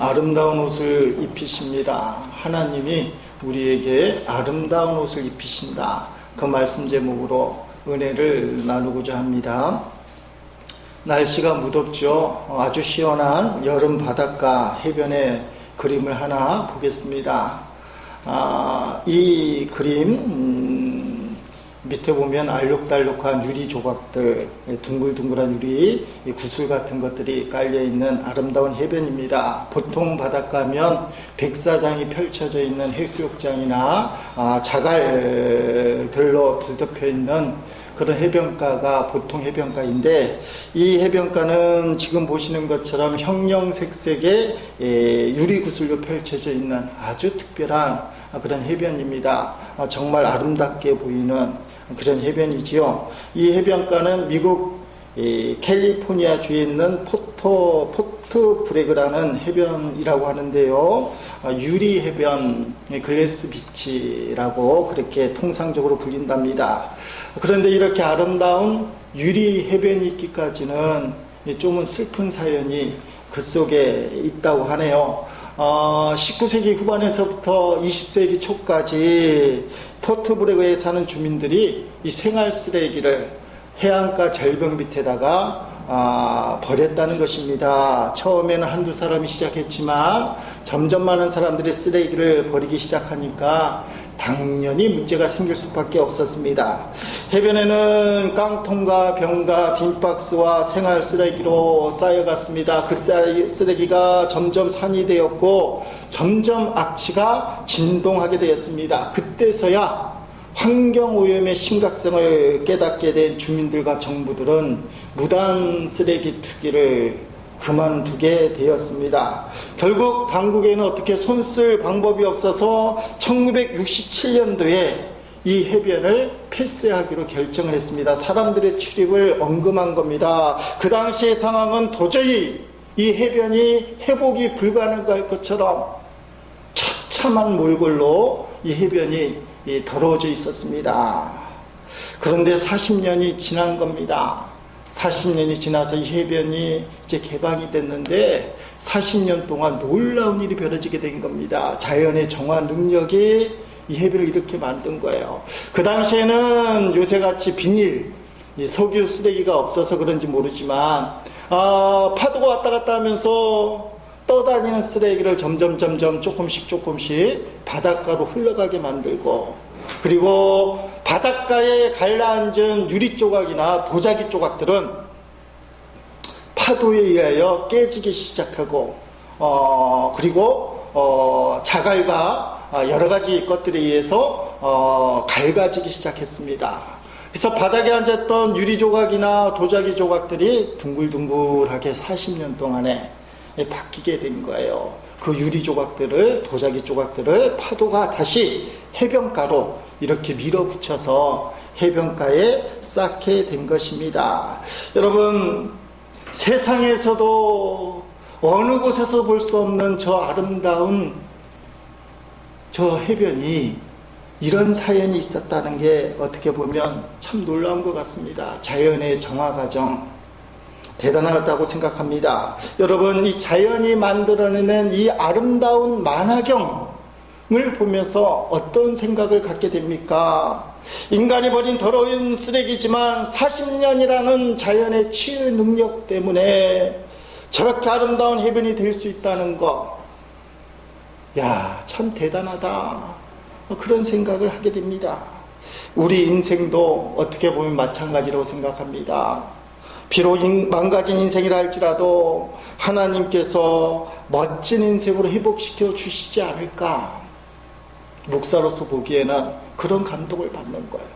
아름다운 옷을 입히십니다. 하나님이 우리에게 아름다운 옷을 입히신다. 그 말씀 제목으로 은혜를 나누고자 합니다. 날씨가 무덥죠. 아주 시원한 여름 바닷가 해변의 그림을 하나 보겠습니다. 이 그림 밑에 보면 알록달록한 유리 조각들, 둥글둥글한 유리 구슬 같은 것들이 깔려있는 아름다운 해변입니다. 보통 바닷가면 백사장이 펼쳐져 있는 해수욕장이나 자갈들로 뒤덮여 있는 그런 해변가가 보통 해변가인데, 이 해변가는 지금 보시는 것처럼 형형색색의 유리 구슬로 펼쳐져 있는 아주 특별한 그런 해변입니다. 정말 아름답게 보이는 그런 해변이지요. 이 해변가는 미국 캘리포니아 주에 있는 포트 브래그라는 해변이라고 하는데요. 유리 해변, 글래스 비치라고 그렇게 통상적으로 불린답니다. 그런데 이렇게 아름다운 유리 해변이 있기까지는 좀은 슬픈 사연이 그 속에 있다고 하네요. 19세기 후반에서부터 20세기 초까지 포트브레그에 사는 주민들이 이 생활 쓰레기를 해안가 절벽 밑에다가 버렸다는 것입니다. 처음에는 한두 사람이 시작했지만 점점 많은 사람들이 쓰레기를 버리기 시작하니까 당연히 문제가 생길 수밖에 없었습니다. 해변에는 깡통과 병과 빈박스와 생활 쓰레기로 쌓여갔습니다. 그 쓰레기가 점점 산이 되었고 점점 악취가 진동하게 되었습니다. 그때서야 환경오염의 심각성을 깨닫게 된 주민들과 정부들은 무단 쓰레기 투기를 그만두게 되었습니다. 결국 당국에는 어떻게 손쓸 방법이 없어서 1967년도에 이 해변을 폐쇄하기로 결정을 했습니다. 사람들의 출입을 엄금한 겁니다. 그 당시의 상황은 도저히 이 해변이 회복이 불가능할 것처럼 처참한 몰골로 이 해변이 더러워져 있었습니다. 그런데 40년이 지난 겁니다. 40년이 지나서 이 해변이 이제 개방이 됐는데 40년 동안 놀라운 일이 벌어지게 된 겁니다. 자연의 정화 능력이 이 해변을 이렇게 만든 거예요. 그 당시에는 요새같이 비닐, 석유 쓰레기가 없어서 그런지 모르지만 파도가 왔다 갔다 하면서 떠다니는 쓰레기를 점점 조금씩 바닷가로 흘러가게 만들고, 그리고 바닷가에 가라앉은 유리 조각이나 도자기 조각들은 파도에 의하여 깨지기 시작하고 그리고 자갈과 여러 가지 것들에 의해서 갈가지기 시작했습니다. 그래서 바닥에 앉았던 유리 조각이나 도자기 조각들이 둥글둥글하게 40년 동안에 바뀌게 된 거예요. 그 유리 조각들을, 도자기 조각들을 파도가 다시 해변가로 이렇게 밀어붙여서 해변가에 쌓게 된 것입니다. 여러분, 세상에서도 어느 곳에서 볼 수 없는 저 아름다운 저 해변이 이런 사연이 있었다는 게 어떻게 보면 참 놀라운 것 같습니다. 자연의 정화 과정 대단하다고 생각합니다. 여러분, 이 자연이 만들어내는 이 아름다운 만화경을 보면서 어떤 생각을 갖게 됩니까? 인간이 버린 더러운 쓰레기지만 40년이라는 자연의 치유 능력 때문에 저렇게 아름다운 해변이 될 수 있다는 것, 참 대단하다, 그런 생각을 하게 됩니다. 우리 인생도 어떻게 보면 마찬가지라고 생각합니다. 비록 망가진 인생이라 할지라도 하나님께서 멋진 인생으로 회복시켜 주시지 않을까, 목사로서 보기에는 그런 감동을 받는 거예요.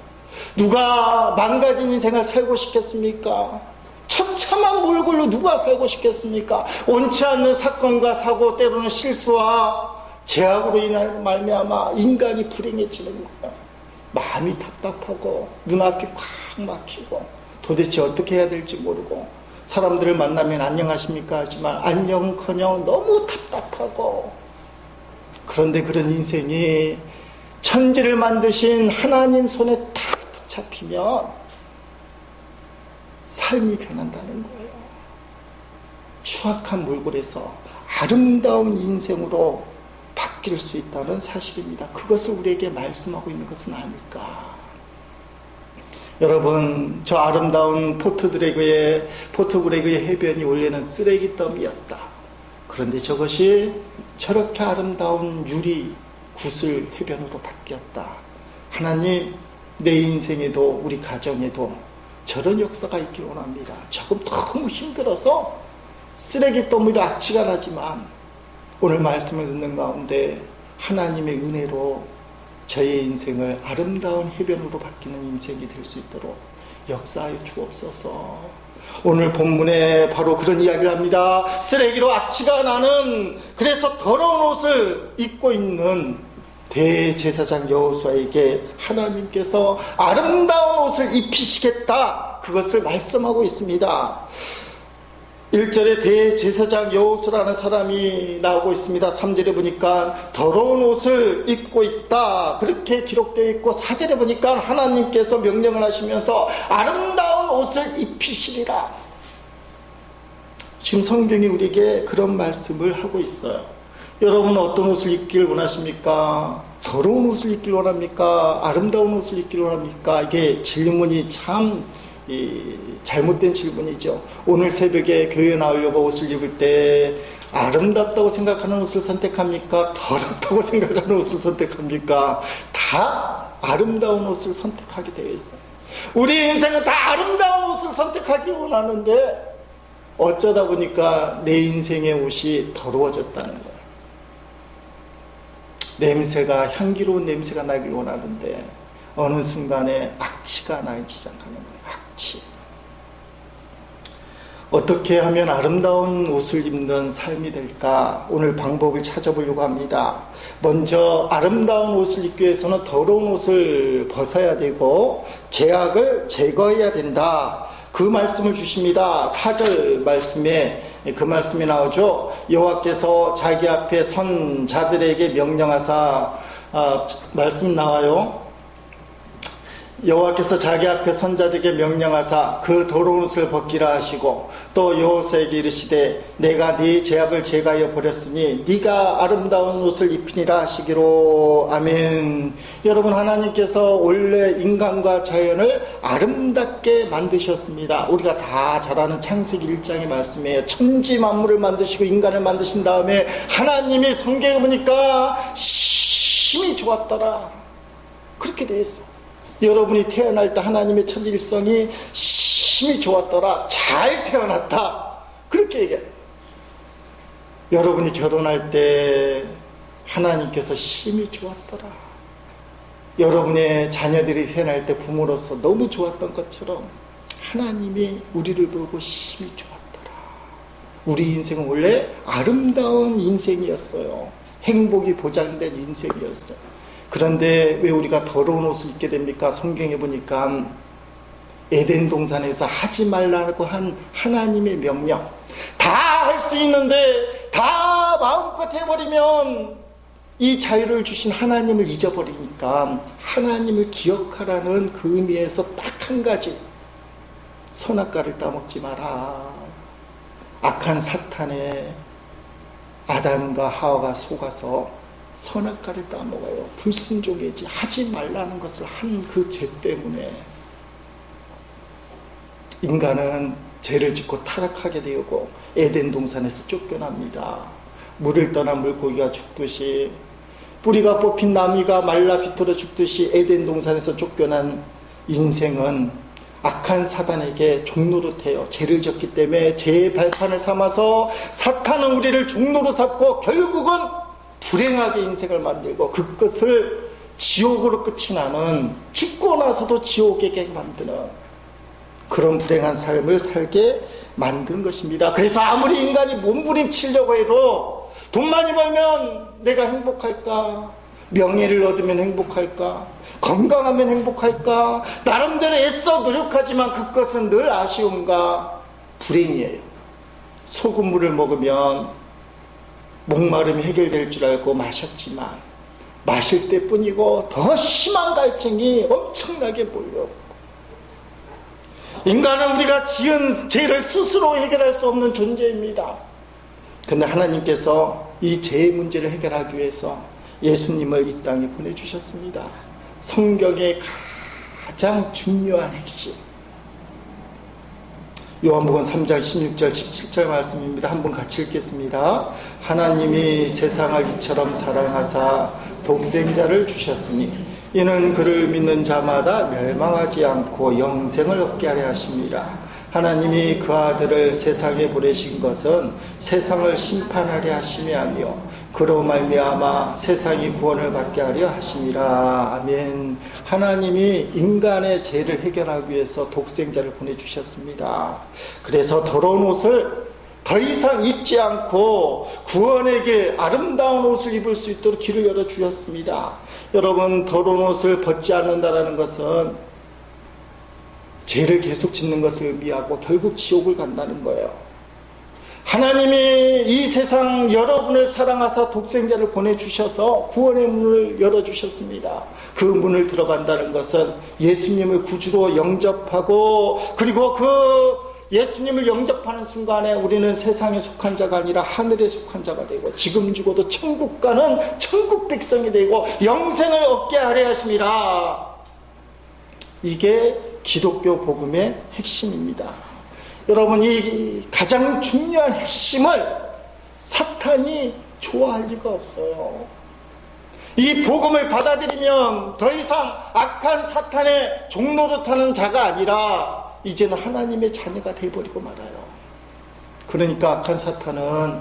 누가 망가진 인생을 살고 싶겠습니까? 처참한 몰골로 누가 살고 싶겠습니까? 옳지 않는 사건과 사고, 때로는 실수와 죄악으로 인한 말미암아 인간이 불행해지는 거예요. 마음이 답답하고 눈앞이 꽉 막히고 도대체 어떻게 해야 될지 모르고, 사람들을 만나면 안녕하십니까 하지만 안녕커녕 너무 답답하고, 그런데 그런 인생이 천지를 만드신 하나님 손에 탁 잡히면 삶이 변한다는 거예요. 추악한 몰골에서 아름다운 인생으로 바뀔 수 있다는 사실입니다. 그것을 우리에게 말씀하고 있는 것은 아닐까. 여러분, 저 아름다운 포트브레그의 해변이 원래는 쓰레기 더미였다. 그런데 저것이 저렇게 아름다운 유리 구슬 해변으로 바뀌었다. 하나님, 내 인생에도 우리 가정에도 저런 역사가 있길 원합니다. 조금 너무 힘들어서 쓰레기 더미로 악취가 나지만 오늘 말씀을 듣는 가운데 하나님의 은혜로 저의 인생을 아름다운 해변으로 바뀌는 인생이 될 수 있도록 역사하여 주옵소서. 오늘 본문에 바로 그런 이야기를 합니다. 쓰레기로 악취가 나는, 그래서 더러운 옷을 입고 있는 대제사장 여호수아에게 하나님께서 아름다운 옷을 입히시겠다, 그것을 말씀하고 있습니다. 1절에 대제사장 여호수아라는 사람이 나오고 있습니다. 3절에 보니까 더러운 옷을 입고 있다, 그렇게 기록되어 있고, 4절에 보니까 하나님께서 명령을 하시면서 아름다운 옷을 입히시리라. 지금 성경이 우리에게 그런 말씀을 하고 있어요. 여러분은 어떤 옷을 입길 원하십니까? 더러운 옷을 입길 원합니까? 아름다운 옷을 입길 원합니까? 이게 질문이 참 잘못된 질문이죠. 오늘 새벽에 교회에 나오려고 옷을 입을 때 아름답다고 생각하는 옷을 선택합니까? 더럽다고 생각하는 옷을 선택합니까? 다 아름다운 옷을 선택하게 되어 있어요. 우리 인생은 다 아름다운 옷을 선택하길 원하는데 어쩌다 보니까 내 인생의 옷이 더러워졌다는 거예요. 냄새가, 향기로운 냄새가 나길 원하는데 어느 순간에 악취가 나기 시작하는 거예요. 악취. 어떻게 하면 아름다운 옷을 입는 삶이 될까? 오늘 방법을 찾아보려고 합니다. 먼저 아름다운 옷을 입기 위해서는 더러운 옷을 벗어야 되고 죄악을 제거해야 된다, 그 말씀을 주십니다. 4절 말씀에 그 말씀이 나오죠. 여호와께서 자기 앞에 선 자들에게 명령하사, 말씀 나와요. 여호와께서 자기 앞에 선자들에게 명령하사 그 더러운 옷을 벗기라 하시고, 또 여호수아에게 이르시되 내가 네 죄악을 제거하여 버렸으니 네가 아름다운 옷을 입히니라 하시기로. 아멘. 여러분, 하나님께서 원래 인간과 자연을 아름답게 만드셨습니다. 우리가 다 잘 아는 창세기 1장의 말씀이에요. 천지 만물을 만드시고 인간을 만드신 다음에 하나님이 성경에 보니까 심히 좋았더라, 그렇게 되어 있어. 여러분이 태어날 때 하나님의 첫 일성이 심히 좋았더라, 잘 태어났다, 그렇게 얘기해요. 여러분이 결혼할 때 하나님께서 심히 좋았더라, 여러분의 자녀들이 태어날 때 부모로서 너무 좋았던 것처럼 하나님이 우리를 보고 심히 좋았더라. 우리 인생은 원래 아름다운 인생이었어요. 행복이 보장된 인생이었어요. 그런데 왜 우리가 더러운 옷을 입게 됩니까? 성경에 보니까 에덴 동산에서 하지 말라고 한 하나님의 명령, 다 할 수 있는데 다 마음껏 해버리면 이 자유를 주신 하나님을 잊어버리니까 하나님을 기억하라는 그 의미에서 딱 한 가지, 선악과를 따먹지 마라. 악한 사탄에 아담과 하와가 속아서 선악과를 따먹어요. 불순종의 죄, 하지 말라는 것을 한 그 죄 때문에 인간은 죄를 짓고 타락하게 되고 에덴 동산에서 쫓겨납니다. 물을 떠난 물고기가 죽듯이, 뿌리가 뽑힌 나무가 말라 비틀어 죽듯이 에덴 동산에서 쫓겨난 인생은 악한 사단에게 종노릇해요. 죄를 졌기 때문에 죄의 발판을 삼아서 사탄은 우리를 종노로 삼고 결국은 불행하게 인생을 만들고 그 끝을 지옥으로 끝이 나는, 죽고 나서도 지옥에게 만드는 그런 불행한 삶을 살게 만든 것입니다. 그래서 아무리 인간이 몸부림치려고 해도 돈 많이 벌면 내가 행복할까? 명예를 얻으면 행복할까? 건강하면 행복할까? 나름대로 애써 노력하지만 그것은 늘 아쉬움과 불행이에요. 소금물을 먹으면 목마름이 해결될 줄 알고 마셨지만 마실 때뿐이고 더 심한 갈증이 엄청나게 몰려. 인간은 우리가 지은 죄를 스스로 해결할 수 없는 존재입니다. 근데 하나님께서 이 죄의 문제를 해결하기 위해서 예수님을 이 땅에 보내주셨습니다. 성경의 가장 중요한 핵심, 요한복음 3장 16절 17절 말씀입니다. 한번 같이 읽겠습니다. 하나님이 세상을 이처럼 사랑하사 독생자를 주셨으니 이는 그를 믿는 자마다 멸망하지 않고 영생을 얻게 하려 하심이라. 하나님이 그 아들을 세상에 보내신 것은 세상을 심판하려 하심이 아니요 그로 말미암아 세상이 구원을 받게 하려 하심이라. 아멘. 하나님이 인간의 죄를 해결하기 위해서 독생자를 보내주셨습니다. 그래서 더러운 옷을 더 이상 입지 않고 구원의 길, 아름다운 옷을 입을 수 있도록 길을 열어주셨습니다. 여러분, 더러운 옷을 벗지 않는다는 것은 죄를 계속 짓는 것을 의미하고 결국 지옥을 간다는 거예요. 하나님이 이 세상 여러분을 사랑하사 독생자를 보내주셔서 구원의 문을 열어주셨습니다. 그 문을 들어간다는 것은 예수님을 구주로 영접하고, 그리고 그 예수님을 영접하는 순간에 우리는 세상에 속한 자가 아니라 하늘에 속한 자가 되고, 지금 죽어도 천국 가는 천국 백성이 되고 영생을 얻게 하려 하심이라. 이게 기독교 복음의 핵심입니다. 여러분, 이 가장 중요한 핵심을 사탄이 좋아할 리가 없어요. 이 복음을 받아들이면 더 이상 악한 사탄의 종노릇하는 자가 아니라 이제는 하나님의 자녀가 되어버리고 말아요. 그러니까 악한 사탄은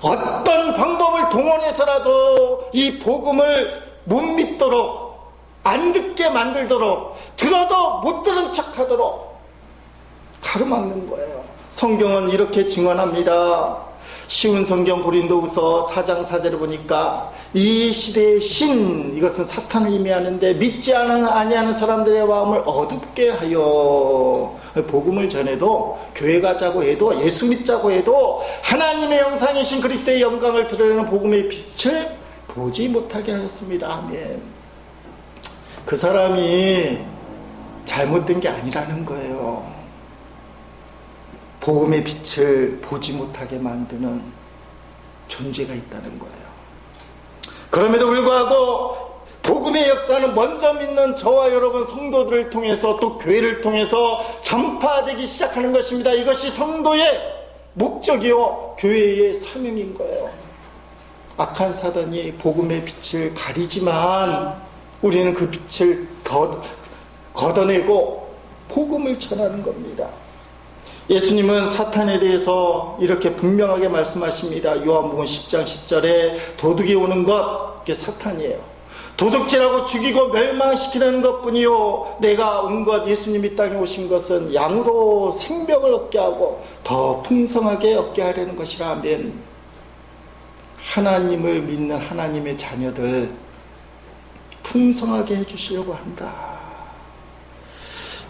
어떤 방법을 동원해서라도 이 복음을 못 믿도록, 안 듣게 만들도록, 들어도 못 들은 척하도록 가로막는 거예요. 성경은 이렇게 증언합니다. 쉬운 성경 고린도후서 4장 4절을 보니까 이 시대의 신, 이것은 사탄을 의미하는데 믿지 아니하는 사람들의 마음을 어둡게 하여, 복음을 전해도, 교회 가자고 해도, 예수 믿자고 해도 하나님의 형상이신 그리스도의 영광을 드러내는 복음의 빛을 보지 못하게 하였습니다. 아멘. 그 사람이 잘못된 게 아니라는 거예요. 복음의 빛을 보지 못하게 만드는 존재가 있다는 거예요. 그럼에도 불구하고 복음의 역사는 먼저 믿는 저와 여러분 성도들을 통해서, 또 교회를 통해서 전파되기 시작하는 것입니다. 이것이 성도의 목적이요 교회의 사명인 거예요. 악한 사단이 복음의 빛을 가리지만 우리는 그 빛을 걷어내고 복음을 전하는 겁니다. 예수님은 사탄에 대해서 이렇게 분명하게 말씀하십니다. 요한복음 10장 10절에 도둑이 오는 것, 그게 사탄이에요. 도둑질하고 죽이고 멸망시키는 것뿐이요, 내가 온 것, 예수님이 땅에 오신 것은 양으로 생명을 얻게 하고 더 풍성하게 얻게 하려는 것이라. 아멘. 하나님을 믿는 하나님의 자녀들 풍성하게 해주시려고 한다.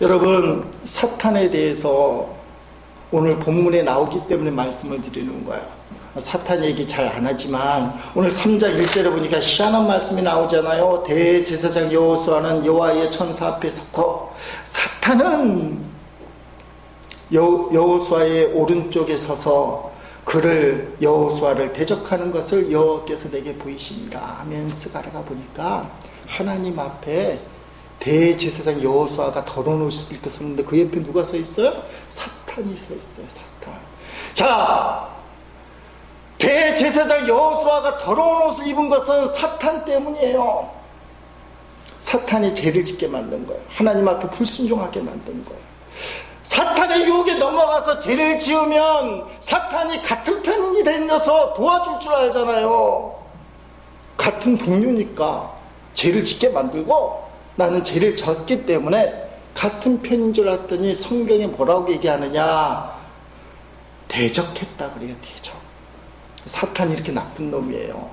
여러분, 사탄에 대해서 오늘 본문에 나오기 때문에 말씀을 드리는 거예요. 사탄 얘기 잘 안 하지만 오늘 3장 1절에 보니까 희한한 말씀이 나오잖아요. 대제사장 여호수아는 여호와의 천사 앞에 섰고, 사탄은 여호수아의 오른쪽에 서서 그를, 여호수아를 대적하는 것을 여호와께서 내게 보이십니다 하면서 가다가 보니까 하나님 앞에 대제사장 여호수아가 더러운 옷을 입고 섰는데 그 옆에 누가 서 있어요? 사탄이 서 있어요. 사탄. 자, 대제사장 여호수아가 더러운 옷을 입은 것은 사탄 때문이에요. 사탄이 죄를 짓게 만든 거예요. 하나님 앞에 불순종하게 만든 거예요. 사탄의 유혹에 넘어가서 죄를 지으면 사탄이 같은 편인이 되어서 도와줄 줄 알잖아요. 같은 동료니까 죄를 짓게 만들고, 나는 죄를 졌기 때문에 같은 편인 줄 알았더니 성경에 뭐라고 얘기하느냐, 대적했다 그래요. 대적. 사탄이 이렇게 나쁜 놈이에요.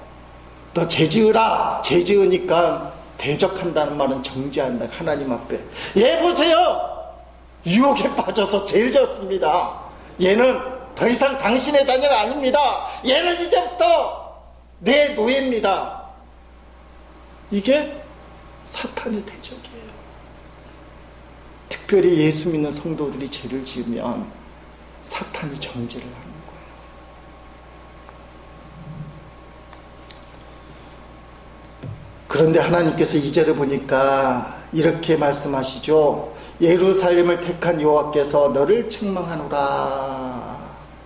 너 죄 지으라. 죄 지으니까 대적한다는 말은 정죄한다. 하나님 앞에. 얘 보세요, 유혹에 빠져서 죄를 졌습니다. 얘는 더 이상 당신의 자녀가 아닙니다. 얘는 이제부터 내 노예입니다. 이게 사탄의 대적이에요. 특별히 예수 믿는 성도들이 죄를 지으면 사탄이 정죄를 하는 거예요. 그런데 하나님께서 2절에 보니까 이렇게 말씀하시죠. 예루살렘을 택한 여호와께서 너를 책망하노라.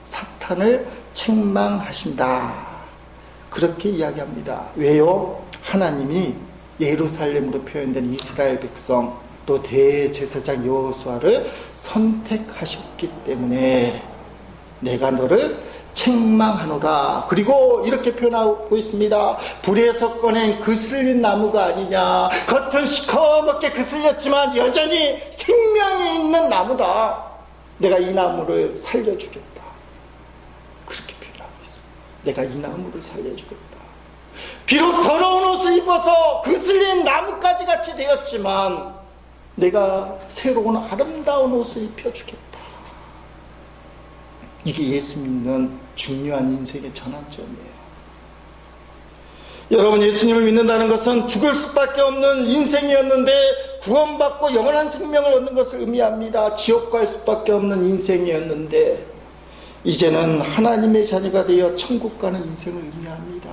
사탄을 책망하신다. 그렇게 이야기합니다. 왜요? 하나님이 예루살렘으로 표현된 이스라엘 백성, 또 대제사장 여호수아를 선택하셨기 때문에 내가 너를 책망하노라. 그리고 이렇게 표현하고 있습니다. 불에서 꺼낸 그슬린 나무가 아니냐. 겉은 시커멓게 그슬렸지만 여전히 생명이 있는 나무다. 내가 이 나무를 살려주겠다. 그렇게 표현하고 있습니다. 내가 이 나무를 살려주겠다. 비록 더러운 옷을 입어서 그슬린 나무까지 같이 되었지만 내가 새로운 아름다운 옷을 입혀주겠다. 이게 예수 믿는 중요한 인생의 전환점이에요. 여러분, 예수님을 믿는다는 것은 죽을 수밖에 없는 인생이었는데 구원받고 영원한 생명을 얻는 것을 의미합니다. 지옥 갈 수밖에 없는 인생이었는데 이제는 하나님의 자녀가 되어 천국 가는 인생을 의미합니다.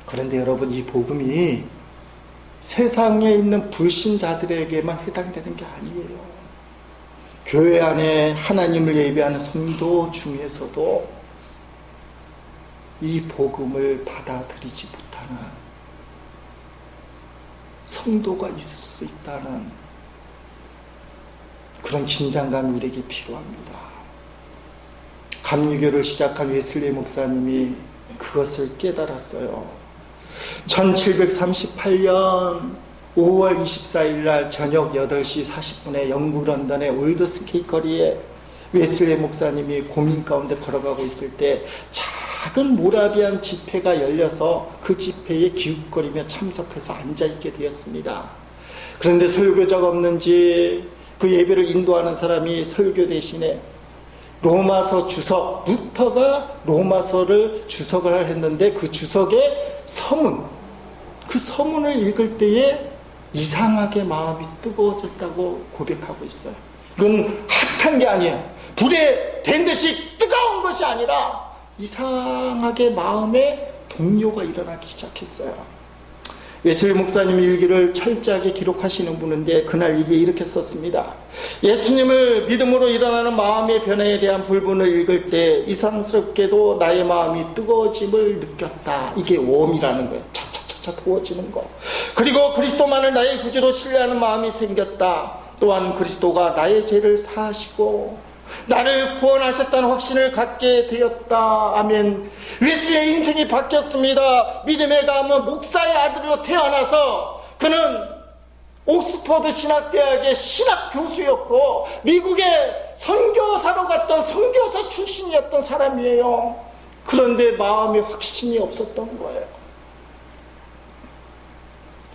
그런데 여러분, 이 복음이 세상에 있는 불신자들에게만 해당되는 게 아니에요. 교회 안에 하나님을 예배하는 성도 중에서도 이 복음을 받아들이지 못하는 성도가 있을 수 있다는 그런 긴장감이 우리에게 필요합니다. 감리교를 시작한 웨슬리 목사님이 그것을 깨달았어요. 1738년 5월 24일 날 저녁 8시 40분에 영국 런던의 올드스케이 거리에 웨슬리 목사님이 고민 가운데 걸어가고 있을 때 작은 모라비안 집회가 열려서 그 집회에 기웃거리며 참석해서 앉아있게 되었습니다. 그런데 설교자가 없는지 그 예배를 인도하는 사람이 설교 대신에 로마서 주석, 루터가 로마서를 주석을 했는데 그 주석의 서문, 그 서문을 읽을 때에 이상하게 마음이 뜨거워졌다고 고백하고 있어요. 이건 핫한 게 아니에요. 불에 댄 듯이 뜨거운 것이 아니라 이상하게 마음에 동요가 일어나기 시작했어요. 웨슬리 목사님 일기를 철저하게 기록하시는 분인데 그날 이게 이렇게 썼습니다. 예수님을 믿음으로 일어나는 마음의 변화에 대한 불문을 읽을 때 이상스럽게도 나의 마음이 뜨거워짐을 느꼈다. 이게 웜이라는 거예요. 차차차차 더워지는 거. 그리고 그리스도만을 나의 구주로 신뢰하는 마음이 생겼다. 또한 그리스도가 나의 죄를 사하시고 나를 구원하셨다는 확신을 갖게 되었다. 아멘. 웨슬리의 인생이 바뀌었습니다. 믿음의 가문 목사의 아들로 태어나서 그는 옥스퍼드 신학대학의 신학 교수였고 미국의 선교사로 갔던 선교사 출신이었던 사람이에요. 그런데 마음에 확신이 없었던 거예요.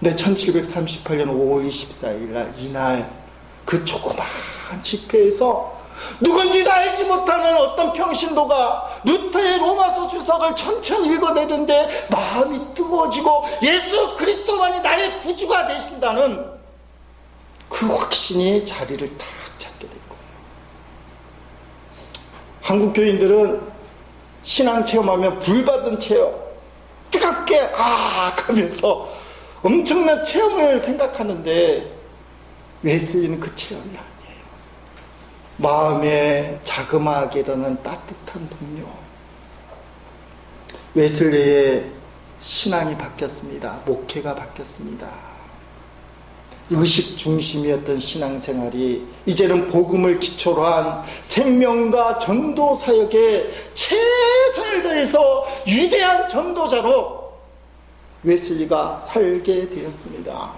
네, 1738년 5월 24일 날 이날 그 조그마한 집회에서 누군지도 알지 못하는 어떤 평신도가 루터의 로마서 주석을 천천히 읽어내는데 마음이 뜨거워지고 예수 그리스도만이 나의 구주가 되신다는 그 확신이 자리를 탁 잡게 된 거예요. 한국 교인들은 신앙 체험하면 불받은 체험, 뜨겁게 하면서 엄청난 체험을 생각하는데 웨슬리는 그 체험이 아니에요. 마음에 자그마하게 일어난 따뜻한 동료. 웨슬리의 신앙이 바뀌었습니다. 목회가 바뀌었습니다. 의식 중심이었던 신앙생활이 이제는 복음을 기초로 한 생명과 전도 사역에 최선을 다해서 위대한 전도자로 웨슬리가 살게 되었습니다.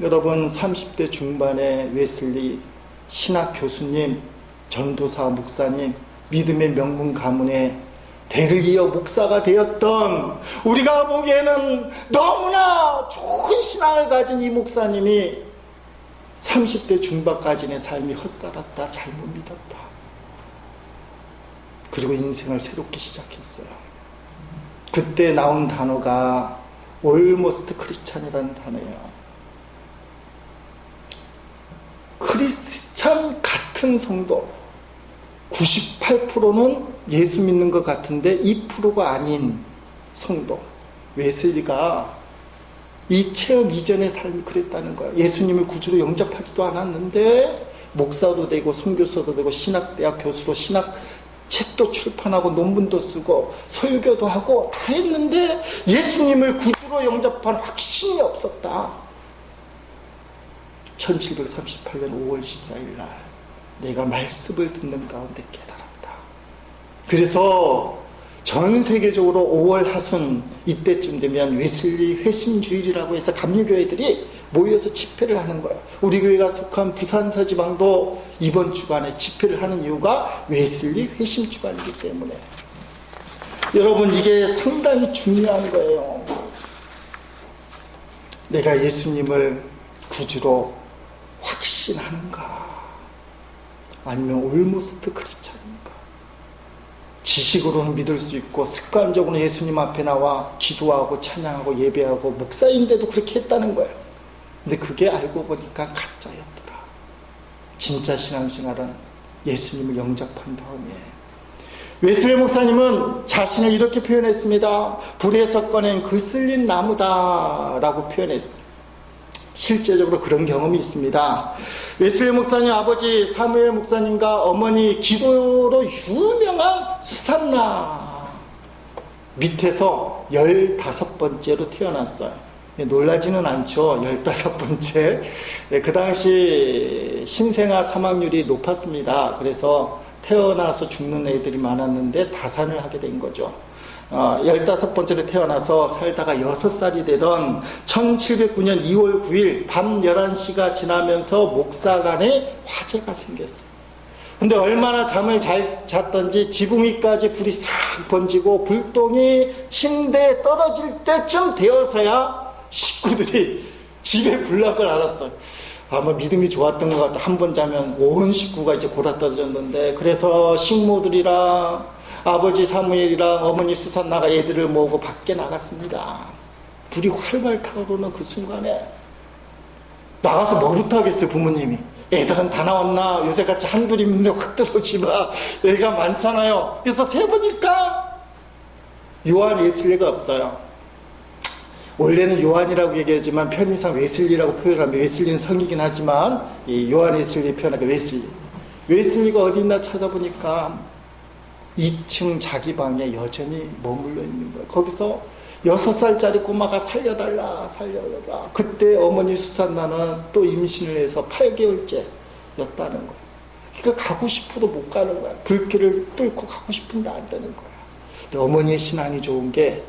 여러분, 30대 중반의 웨슬리 신학 교수님, 전도사 목사님, 믿음의 명문 가문에 대를 이어 목사가 되었던, 우리가 보기에는 너무나 좋은 신앙을 가진 이 목사님이 30대 중반까지의 삶이 헛살았다, 잘못 믿었다. 그리고 인생을 새롭게 시작했어요. 그때 나온 단어가 almost Christian이라는 단어예요. 크리스찬 같은 성도 98%는 예수 믿는 것 같은데 2%가 아닌 성도, 웨슬리가 이 체험 이전의 삶이 그랬다는 거야. 예수님을 구주로 영접하지도 않았는데 목사도 되고 선교사도 되고 신학대학 교수로 신학 책도 출판하고 논문도 쓰고 설교도 하고 다 했는데 예수님을 구주로 영접한 확신이 없었다. 1738년 5월 14일 날 내가 말씀을 듣는 가운데 깨달았다. 그래서 전 세계적으로 5월 하순 이때쯤 되면 웨슬리 회심주일이라고 해서 감리교회들이 모여서 집회를 하는 거예요. 우리 교회가 속한 부산서 지방도 이번 주간에 집회를 하는 이유가 웨슬리 회심주간이기 때문에. 여러분, 이게 상당히 중요한 거예요. 내가 예수님을 구주로 확신하는가, 아니면 올모스트 크리스찬인가. 지식으로는 믿을 수 있고 습관적으로 예수님 앞에 나와 기도하고 찬양하고 예배하고 목사인데도 그렇게 했다는 거예요. 근데 그게 알고 보니까 가짜였더라. 진짜 신앙생활은 예수님을 영접한 다음에. 웨슬리 목사님은 자신을 이렇게 표현했습니다. 불에서 꺼낸 그 쓸린 나무다 라고 표현했어요. 실제적으로 그런 경험이 있습니다. 웨슬리 목사님 아버지 사무엘 목사님과 어머니 기도로 유명한 수산나 밑에서 15번째로 태어났어요. 놀라지는 않죠. 15번째. 그 당시 신생아 사망률이 높았습니다. 그래서 태어나서 죽는 애들이 많았는데 다산을 하게 된 거죠. 15번째로 태어나서 살다가 6살이 되던 1709년 2월 9일 밤 11시가 지나면서 목사간에 화재가 생겼어요. 근데 얼마나 잠을 잘 잤던지 지붕 위까지 불이 싹 번지고 불똥이 침대에 떨어질 때쯤 되어서야 식구들이 집에 불난 걸 알았어요. 아마 믿음이 좋았던 것 같아. 한 번 자면 온 식구가 이제 골아떨어졌는데, 그래서 식모들이랑 아버지 사무엘이랑 어머니 수산나가 애들을 모으고 밖에 나갔습니다. 불이 활활 타오르는 그 순간에 나가서 뭐부터 하겠어요. 부모님이 애들은 다 나왔나, 요새같이 한둘이면 확 들어오지 마, 애가 많잖아요. 그래서 세보니까 요한 웨슬리가 없어요. 원래는 요한이라고 얘기하지만 편의상 웨슬리라고 표현하면, 웨슬리는 성이긴 하지만 요한 웨슬리 표현하니까 웨슬리가 어디 있나 찾아보니까 2층 자기 방에 여전히 머물러 있는 거예요. 거기서 6살짜리 꼬마가 살려달라. 그때 어머니 수산나는 또 임신을 해서 8개월째였다는 거예요. 그러니까 가고 싶어도 못 가는 거야. 불길을 뚫고 가고 싶은데 안 되는 거야. 근데 어머니의 신앙이 좋은 게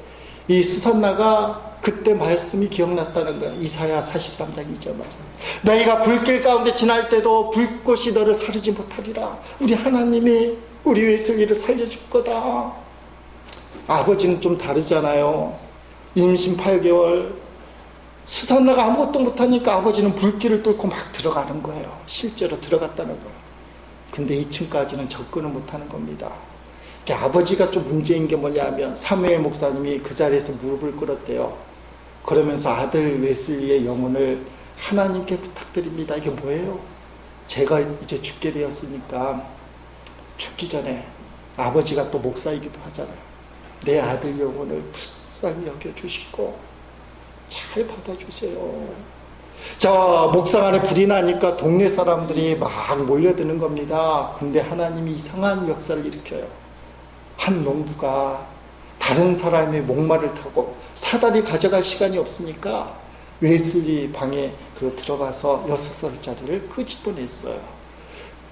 이 수산나가 그때 말씀이 기억났다는 거야. 이사야 43장 2절 말씀. 너희가 불길 가운데 지날 때도 불꽃이 너를 사르지 못하리라. 우리 하나님이 우리 웨슬리를 살려줄 거다. 아버지는 좀 다르잖아요. 임신 8개월. 수산나가 아무것도 못하니까 아버지는 불길을 뚫고 막 들어가는 거예요. 실제로 들어갔다는 거예요. 근데 2층까지는 접근을 못하는 겁니다. 아버지가 좀 문제인 게 뭐냐면 사무엘 목사님이 그 자리에서 무릎을 꿇었대요. 그러면서 아들 웨슬리의 영혼을 하나님께 부탁드립니다. 이게 뭐예요? 제가 이제 죽게 되었으니까 죽기 전에 아버지가 또 목사이기도 하잖아요. 내 아들 영혼을 불쌍히 여겨주시고 잘 받아주세요. 자, 목상 안에 불이 나니까 동네 사람들이 막 몰려드는 겁니다. 근데 하나님이 이상한 역사를 일으켜요. 한 농부가 다른 사람의 목마를 타고 사다리 가져갈 시간이 없으니까 웨슬리 방에 들어가서 6살짜리를 끄집어냈어요.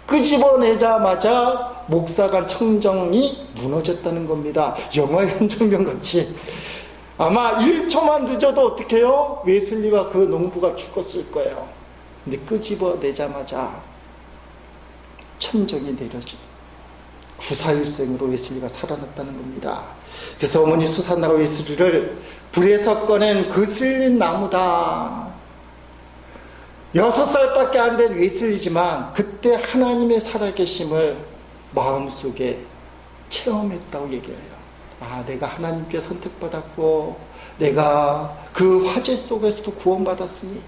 끄집어내자마자 목사관 청정이 무너졌다는 겁니다. 영화 현장면 같이. 아마 1초만 늦어도 어떻게 해요? 웨슬리와 그 농부가 죽었을 거예요. 근데 끄집어내자마자 천정이 내려진 구사일생으로 웨슬리가 살아났다는 겁니다. 그래서 어머니 수산나가 웨슬리를 불에서 꺼낸 그 쓸린 나무다. 6살밖에 안 된 웨슬리지만 그때 하나님의 살아계심을 마음속에 체험했다고 얘기해요. 아, 내가 하나님께 선택받았고 내가 그 화재 속에서도 구원받았으니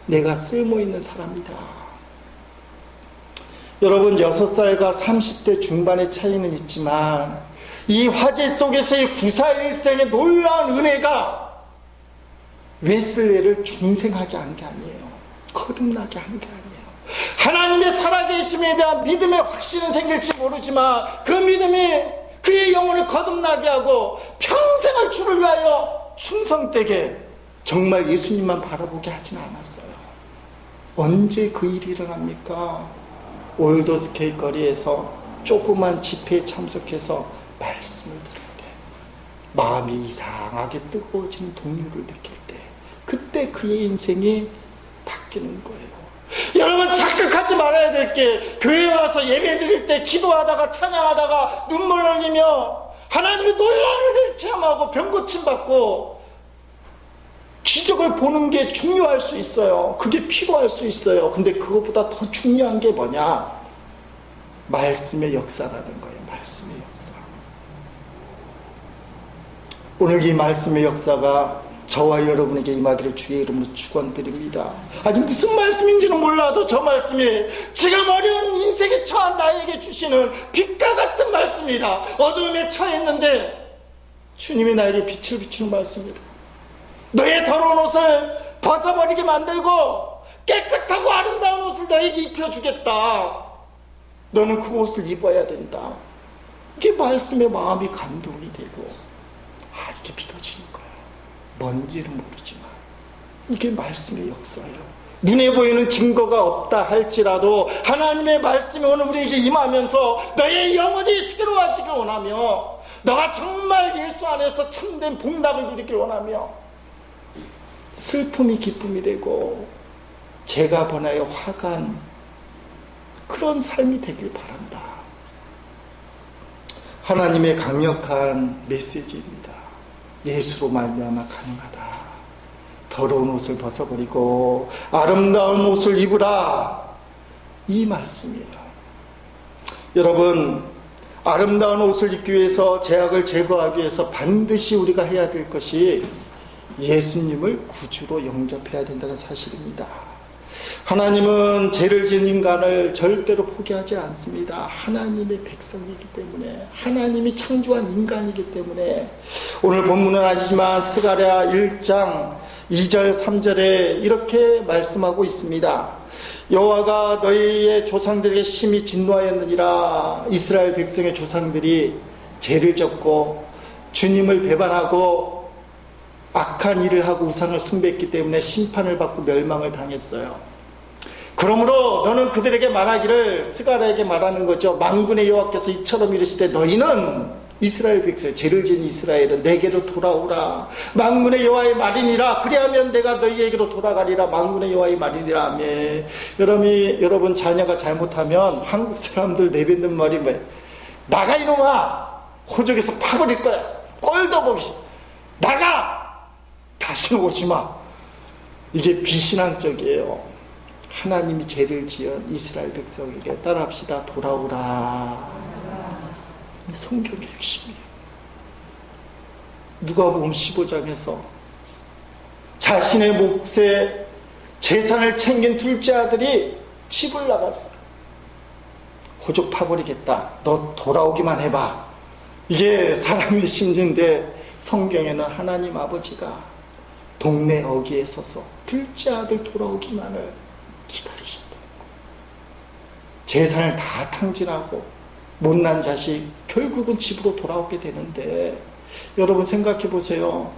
내가 쓸모있는 사람이다. 여러분, 6살과 30대 중반의 차이는 있지만 이 화재 속에서의 구사일생의 놀라운 은혜가 웨슬레를 중생하게 한 게 아니에요. 거듭나게 한 게 아니에요. 하나님의 살아계심에 대한 믿음의 확신은 생길지 모르지만 그 믿음이 그의 영혼을 거듭나게 하고 평생을 주를 위하여 충성되게 정말 예수님만 바라보게 하진 않았어요. 언제 그 일이 일어납니까? 올더스케이 거리에서 조그만 집회에 참석해서 말씀을 들을 때, 마음이 이상하게 뜨거워지는 동료를 느낄 때, 그때 그의 인생이 바뀌는 거예요. 여러분, 착각하지 말아야 될 게, 교회에 와서 예배 드릴 때 기도하다가 찬양하다가 눈물 흘리며 하나님의 놀라운 은혜를 체험하고 병 고침 받고 기적을 보는 게 중요할 수 있어요. 그게 필요할 수 있어요. 근데 그것보다 더 중요한 게 뭐냐? 말씀의 역사라는 거예요. 말씀의 역사. 오늘 이 말씀의 역사가 저와 여러분에게 임하기를 주의 이름으로 축원드립니다. 아니 무슨 말씀인지는 몰라도 저 말씀이 지금 어려운 인생에 처한 나에게 주시는 빛과 같은 말씀이다. 어두움에 처했는데 주님이 나에게 빛을 비추는 말씀이다. 너의 더러운 옷을 벗어버리게 만들고 깨끗하고 아름다운 옷을 너에게 입혀주겠다. 너는 그 옷을 입어야 된다. 이게 말씀의 마음이 감동이 되고, 이게 믿어지는 거예요. 뭔지는 모르지만 이게 말씀의 역사예요. 눈에 보이는 증거가 없다 할지라도 하나님의 말씀이 오늘 우리에게 임하면서 너의 영혼이 새로워지길 원하며, 너가 정말 예수 안에서 참된 복락을 누리길 원하며, 슬픔이 기쁨이 되고 죄가 번하여 화간 그런 삶이 되길 바란다. 하나님의 강력한 메시지입니다. 예수로 말미암아 가능하다. 더러운 옷을 벗어버리고 아름다운 옷을 입으라. 이 말씀이에요. 여러분, 아름다운 옷을 입기 위해서, 죄악을 제거하기 위해서 반드시 우리가 해야 될 것이 예수님을 구주로 영접해야 된다는 사실입니다. 하나님은 죄를 지은 인간을 절대로 포기하지 않습니다. 하나님의 백성이기 때문에, 하나님이 창조한 인간이기 때문에. 오늘 본문은 아니지만 스가랴 1장 2절 3절에 이렇게 말씀하고 있습니다. 여호와가 너희의 조상들에게 심히 진노하였느니라. 이스라엘 백성의 조상들이 죄를 졌고 주님을 배반하고 악한 일을 하고 우상을 숭배했기 때문에 심판을 받고 멸망을 당했어요. 그러므로 너는 그들에게 말하기를, 스가랴에게 말하는 거죠. 만군의 여호와께서 이처럼 이르시되 너희는, 이스라엘 백성, 죄를 지은 이스라엘은 내게로 돌아오라. 만군의 여호와의 말이니라. 그리하면 내가 너희에게로 돌아가리라. 만군의 여호와의 말이니라 하며. 여러분 자녀가 잘못하면 한국 사람들 내뱉는 말이 뭐예요? 나가 이놈아, 호적에서 파버릴 거야. 꼴도 보기 싫어. 나가! 다시는 오지마. 이게 비신앙적이에요. 하나님이 죄를 지은 이스라엘 백성에게 따라합시다. 돌아오라. 성경의 핵심이에요. 누가복음 15장에서 자신의 몫의 재산을 챙긴 둘째 아들이 집을 나갔어요. 호적 파버리겠다. 너 돌아오기만 해봐. 이게 사람의 심리인데, 성경에는 하나님 아버지가 동네 어귀에 서서 둘째 아들 돌아오기만을 기다리신다는 거예요. 재산을 다 탕진하고 못난 자식 결국은 집으로 돌아오게 되는데, 여러분 생각해 보세요.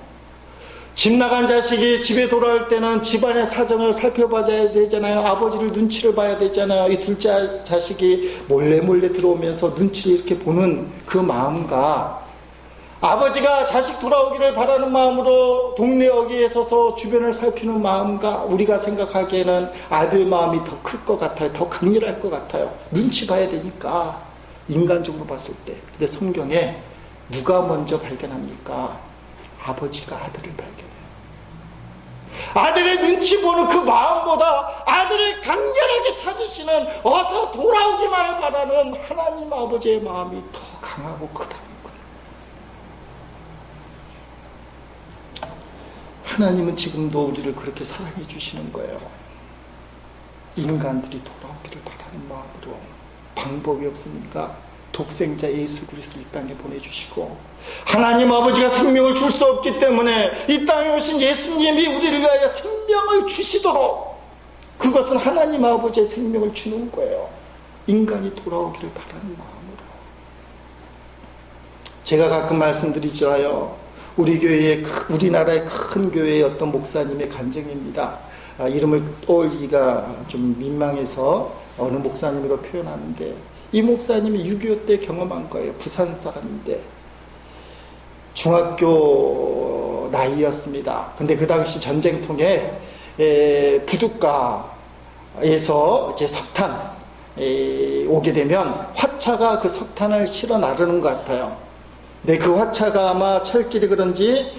집 나간 자식이 집에 돌아올 때는 집안의 사정을 살펴봐야 되잖아요. 아버지를 눈치를 봐야 되잖아요. 이 둘째 자식이 몰래 들어오면서 눈치를 이렇게 보는 그 마음과, 아버지가 자식 돌아오기를 바라는 마음으로 동네 어귀에 서서 주변을 살피는 마음과, 우리가 생각하기에는 아들 마음이 더 클 것 같아요. 더 강렬할 것 같아요. 눈치 봐야 되니까, 인간적으로 봤을 때. 근데 성경에 누가 먼저 발견합니까? 아버지가 아들을 발견해요. 아들의 눈치 보는 그 마음보다 아들을 강렬하게 찾으시는, 어서 돌아오기만을 바라는 하나님 아버지의 마음이 더 강하고 크다. 하나님은 지금도 우리를 그렇게 사랑해 주시는 거예요. 인간들이 돌아오기를 바라는 마음으로. 방법이 없습니까? 독생자 예수 그리스도를 이 땅에 보내주시고, 하나님 아버지가 생명을 줄 수 없기 때문에 이 땅에 오신 예수님이 우리를 위하여 생명을 주시도록, 그것은 하나님 아버지의 생명을 주는 거예요. 인간이 돌아오기를 바라는 마음으로. 제가 가끔 말씀드리잖아요. 우리나라의 큰 교회의 어떤 목사님의 간증입니다. 이름을 떠올리기가 좀 민망해서 어느 목사님으로 표현하는데, 이 목사님이 6.25 때 경험한 거예요. 부산 사람인데 중학교 나이였습니다. 근데 그 당시 전쟁통에 부둣가에서 이제 석탄 오게 되면 화차가 그 석탄을 실어 나르는 것 같아요. 근데 그 화차가 아마 철길이 그런지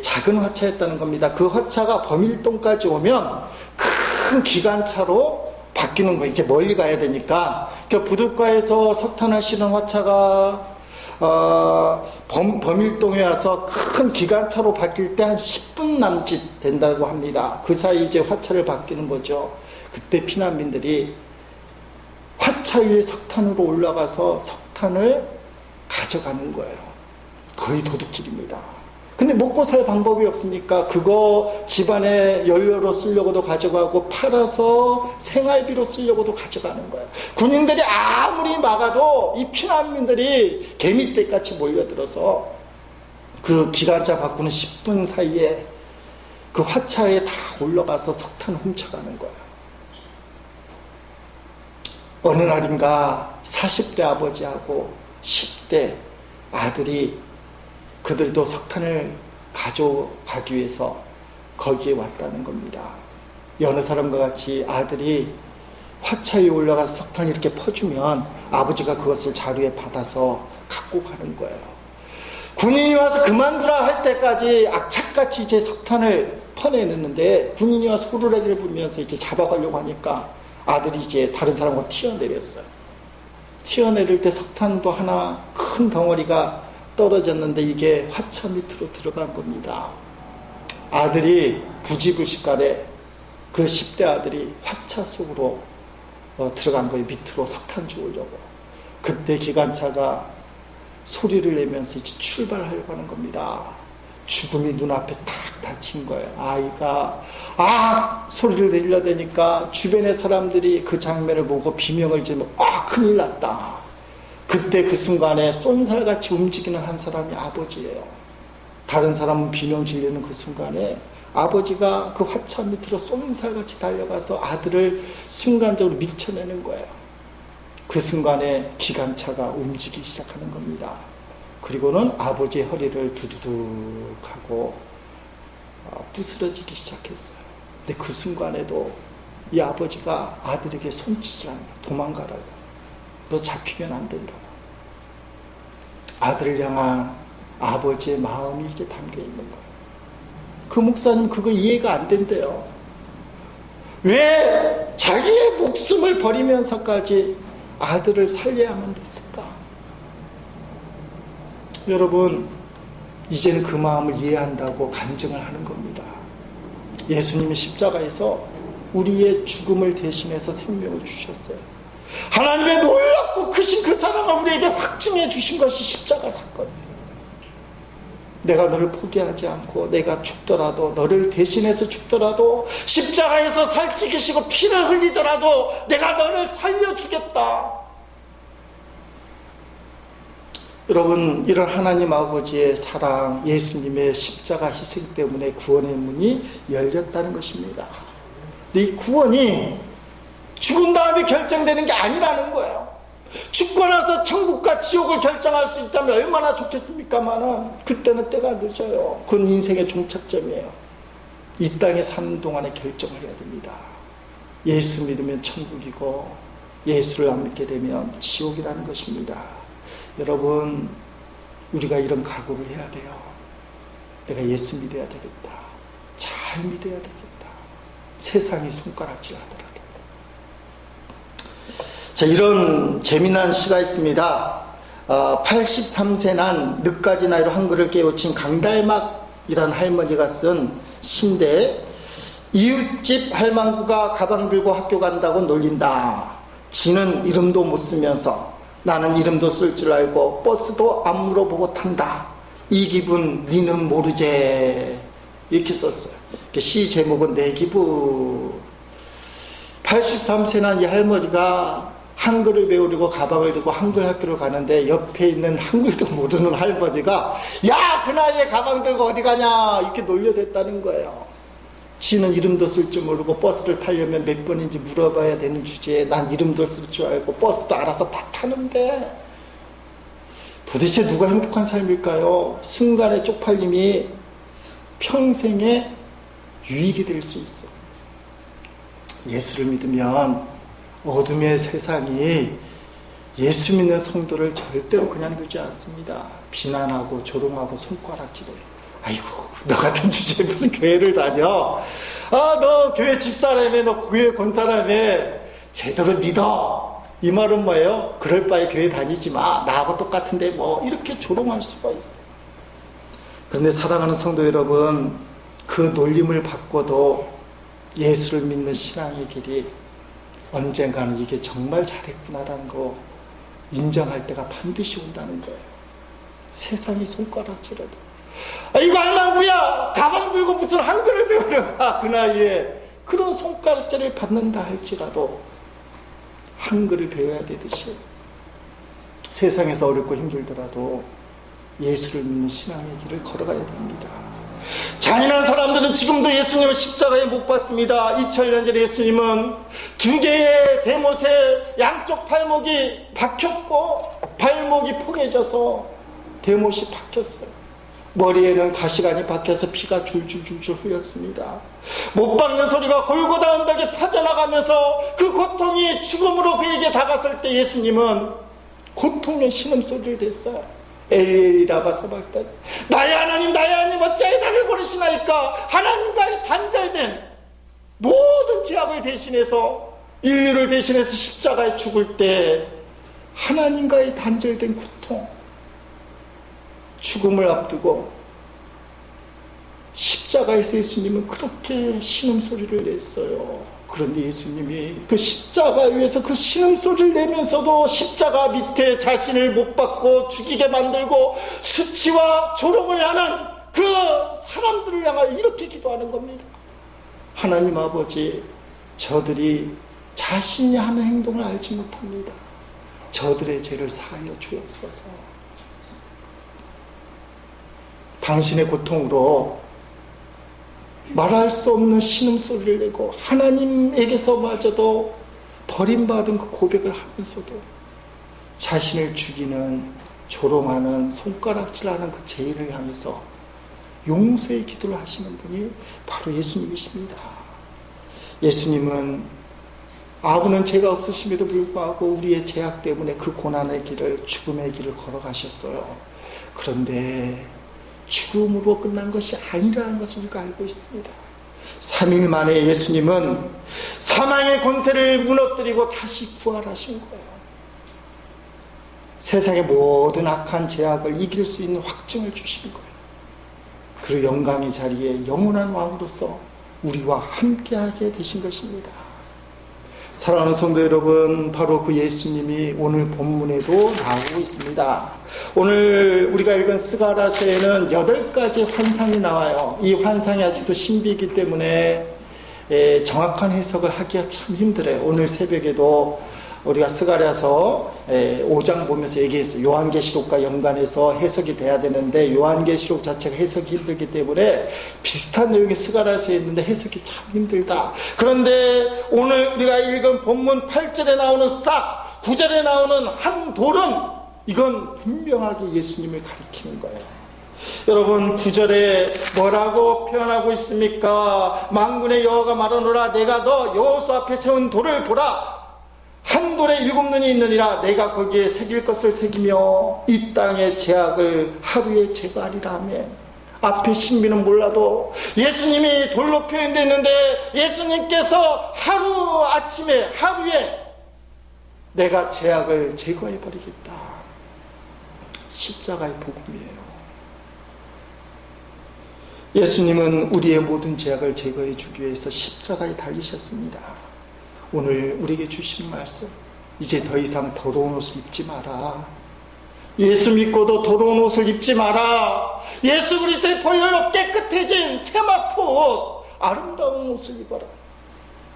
작은 화차였다는 겁니다. 그 화차가 범일동까지 오면 큰 기관차로 바뀌는 거예요. 이제 멀리 가야 되니까. 그 부둣가에서 석탄을 실은 화차가 범일동에 와서 큰 기관차로 바뀔 때 한 10분 남짓 된다고 합니다. 그 사이 이제 화차를 바뀌는 거죠. 그때 피난민들이 화차 위에 석탄으로 올라가서 석탄을 가져가는 거예요. 거의 도둑질입니다. 근데 먹고 살 방법이 없으니까 그거 집안에 연료로 쓰려고도 가져가고, 팔아서 생활비로 쓰려고도 가져가는 거예요. 군인들이 아무리 막아도 이 피난민들이 개미떼같이 몰려들어서 그 기관차 바꾸는 10분 사이에 그 화차에 다 올라가서 석탄 훔쳐가는 거예요. 어느 날인가 40대 아버지하고 10대 아들이, 그들도 석탄을 가져가기 위해서 거기에 왔다는 겁니다. 여느 사람과 같이 아들이 화차 위에 올라가서 석탄을 이렇게 퍼주면 아버지가 그것을 자루에 받아서 갖고 가는 거예요. 군인이 와서 그만두라 할 때까지 악착같이 이제 석탄을 퍼내는데, 군인이 와서 후루라기를 불면서 이제 잡아가려고 하니까 아들이 이제 다른 사람과 튀어내렸어요. 튀어내릴 때 석탄도 하나 큰 덩어리가 떨어졌는데 이게 화차 밑으로 들어간 겁니다. 아들이 부지불식간에 그 10대 아들이 화차 속으로 들어간 거예요. 밑으로 석탄 주우려고. 그때 기관차가 소리를 내면서 이제 출발하려고 하는 겁니다. 죽음이 눈앞에 탁 닫힌 거예요. 아이가 소리를 내려대니까 주변의 사람들이 그 장면을 보고 비명을 지르면 큰일 났다. 그때 그 순간에 쏜살같이 움직이는 한 사람이 아버지예요. 다른 사람은 비명 지르는 그 순간에 아버지가 그 화차 밑으로 쏜살같이 달려가서 아들을 순간적으로 밀쳐내는 거예요. 그 순간에 기관차가 움직이기 시작하는 겁니다. 그리고는 아버지의 허리를 두두둑하고 부스러지기 시작했어요. 근데 그 순간에도 이 아버지가 아들에게 손짓을 합니다. 도망가라고. 너 잡히면 안 된다고. 아들을 향한 아버지의 마음이 이제 담겨 있는 거예요. 그 목사님 그거 이해가 안 된대요. 왜 자기의 목숨을 버리면서까지 아들을 살려야만 됐을까? 여러분, 이제는 그 마음을 이해한다고 간증을 하는 겁니다. 예수님이 십자가에서 우리의 죽음을 대신해서 생명을 주셨어요. 하나님의 놀랍고 크신 그 사랑을 우리에게 확증해 주신 것이 십자가 사건이에요. 내가 너를 포기하지 않고 내가 죽더라도, 너를 대신해서 죽더라도, 십자가에서 살찌기시고 피를 흘리더라도 내가 너를 살려주겠다. 여러분, 이런 하나님 아버지의 사랑, 예수님의 십자가 희생 때문에 구원의 문이 열렸다는 것입니다. 근데 이 구원이 죽은 다음에 결정되는 게 아니라는 거예요. 죽고 나서 천국과 지옥을 결정할 수 있다면 얼마나 좋겠습니까마는 그때는 때가 늦어요. 그건 인생의 종착점이에요. 이 땅에 사는 동안에 결정을 해야 됩니다. 예수 믿으면 천국이고 예수를 안 믿게 되면 지옥이라는 것입니다. 여러분, 우리가 이런 각오를 해야 돼요. 내가 예수 믿어야 되겠다. 잘 믿어야 되겠다. 세상이 손가락질 하더라도. 자, 이런 재미난 시가 있습니다. 83세 난 늦가지 나이로 한글을 깨우친 강달막이라는 할머니가 쓴 시인데, 이웃집 할망구가 가방 들고 학교 간다고 놀린다. 지는 이름도 못 쓰면서 나는 이름도 쓸 줄 알고 버스도 안 물어보고 탄다. 이 기분 니는 모르제. 이렇게 썼어요. 시 제목은 내 기분. 83세 난 이 할머니가 한글을 배우려고 가방을 들고 한글 학교를 가는데 옆에 있는 한글도 모르는 할아버지가 야, 그 나이에 가방 들고 어디 가냐 이렇게 놀려댔다는 거예요. 지는 이름도 쓸 줄 모르고 버스를 타려면 몇 번인지 물어봐야 되는 주제에 난 이름도 쓸 줄 알고 버스도 알아서 다 타는데 도대체 누가 행복한 삶일까요? 순간의 쪽팔림이 평생의 유익이 될 수 있어. 예수를 믿으면 어둠의 세상이 예수 믿는 성도를 절대로 그냥 두지 않습니다. 비난하고 조롱하고 손가락질해요. 아이고, 너 같은 주제에 무슨 교회를 다녀? 아, 너 교회 집사람에, 너 교회 권사람에 제대로 믿어. 이 말은 뭐예요? 그럴 바에 교회 다니지 마. 나하고 똑같은데 뭐 이렇게 조롱할 수가 있어요. 그런데 사랑하는 성도 여러분, 그 놀림을 받고도 예수를 믿는 신앙의 길이 언젠가는 이게 정말 잘했구나라는 거 인정할 때가 반드시 온다는 거예요. 세상이 손가락질해도 이거 할망구야 가방 들고 무슨 한글을 배우려가 그 나이에 그런 손가락질을 받는다 할지라도 한글을 배워야 되듯이 세상에서 어렵고 힘들더라도 예수를 믿는 신앙의 길을 걸어가야 됩니다. 잔인한 사람들은 지금도 예수님을 십자가에 못 박습니다. 2000년 전에 예수님은 두 개의 대못에 양쪽 발목이 박혔고 발목이 포개져서 대못이 박혔어요. 머리에는 가시관이 박혀서 피가 줄줄줄줄 흘렸습니다. 못 박는 소리가 골고다 언덕에 퍼져나가면서 그 고통이 죽음으로 그에게 다가설 때 예수님은 고통의 신음소리를 냈어요. 엘리 라마 사박다니 나의 하나님 나의 하나님 어찌하여 나를 버리시나이까. 하나님과의 단절된 모든 죄악을 대신해서 인류를 대신해서 십자가에 죽을 때 하나님과의 단절된 고통 죽음을 앞두고 십자가에서 예수님은 그렇게 신음소리를 냈어요. 그런데 예수님이 그 십자가 위에서 그 신음소리를 내면서도 십자가 밑에 자신을 못 박고 죽이게 만들고 수치와 조롱을 하는 그 사람들을 향하여 이렇게 기도하는 겁니다. 하나님 아버지, 저들이 자신이 하는 행동을 알지 못합니다. 저들의 죄를 사하여 주옵소서. 당신의 고통으로 말할 수 없는 신음소리를 내고 하나님에게서마저도 버림받은 그 고백을 하면서도 자신을 죽이는 조롱하는 손가락질하는 그 죄인을 향해서 용서의 기도를 하시는 분이 바로 예수님이십니다. 예수님은 아무런 죄가 없으심에도 불구하고 우리의 죄악 때문에 그 고난의 길을 죽음의 길을 걸어가셨어요. 그런데 죽음으로 끝난 것이 아니라는 것을 우리가 알고 있습니다. 3일 만에 예수님은 사망의 권세를 무너뜨리고 다시 부활하신 거예요. 세상의 모든 악한 죄악을 이길 수 있는 확증을 주신 거예요. 그리고 영광의 자리에 영원한 왕으로서 우리와 함께하게 되신 것입니다. 사랑하는 성도 여러분, 바로 그 예수님이 오늘 본문에도 나오고 있습니다. 오늘 우리가 읽은 스가랴서에는 8가지 환상이 나와요. 이 환상이 아직도 신비이기 때문에 정확한 해석을 하기가 참 힘들어요. 오늘 새벽에도 우리가 스가랴서 5장 보면서 얘기했어요. 요한계시록과 연관해서 해석이 돼야 되는데 요한계시록 자체가 해석이 힘들기 때문에 비슷한 내용이 스가랴서에 있는데 해석이 참 힘들다. 그런데 오늘 우리가 읽은 본문 8절에 나오는 싹, 9절에 나오는 한 돌은 이건 분명하게 예수님을 가리키는 거예요. 여러분 9절에 뭐라고 표현하고 있습니까? 만군의 여호와가 말하노라 내가 너 여호수 앞에 세운 돌을 보라. 한 돌에 7눈이 있느니라. 내가 거기에 새길 것을 새기며 이 땅의 죄악을 하루에 제거하리라 하며, 앞에 신비는 몰라도 예수님이 돌로 표현되어 있는데 예수님께서 하루 아침에 하루에 내가 죄악을 제거해버리겠다. 십자가의 복음이에요. 예수님은 우리의 모든 죄악을 제거해 주기 위해서 십자가에 달리셨습니다. 오늘 우리에게 주신 말씀, 이제 더 이상 더러운 옷을 입지 마라. 예수 믿고도 더러운 옷을 입지 마라. 예수 그리스도의 보혈로 깨끗해진 세마포 옷, 아름다운 옷을 입어라.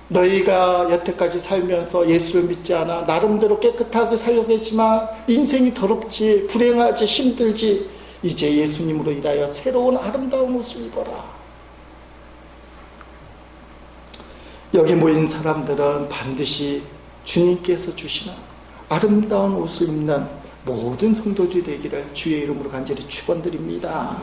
너희가 여태까지 살면서 예수를 믿지 않아 나름대로 깨끗하게 살려고 했지만 인생이 더럽지, 불행하지, 힘들지. 이제 예수님으로 인하여 새로운 아름다운 옷을 입어라. 여기 모인 사람들은 반드시 주님께서 주시는 아름다운 옷을 입는 모든 성도들이 되기를 주의 이름으로 간절히 축원드립니다.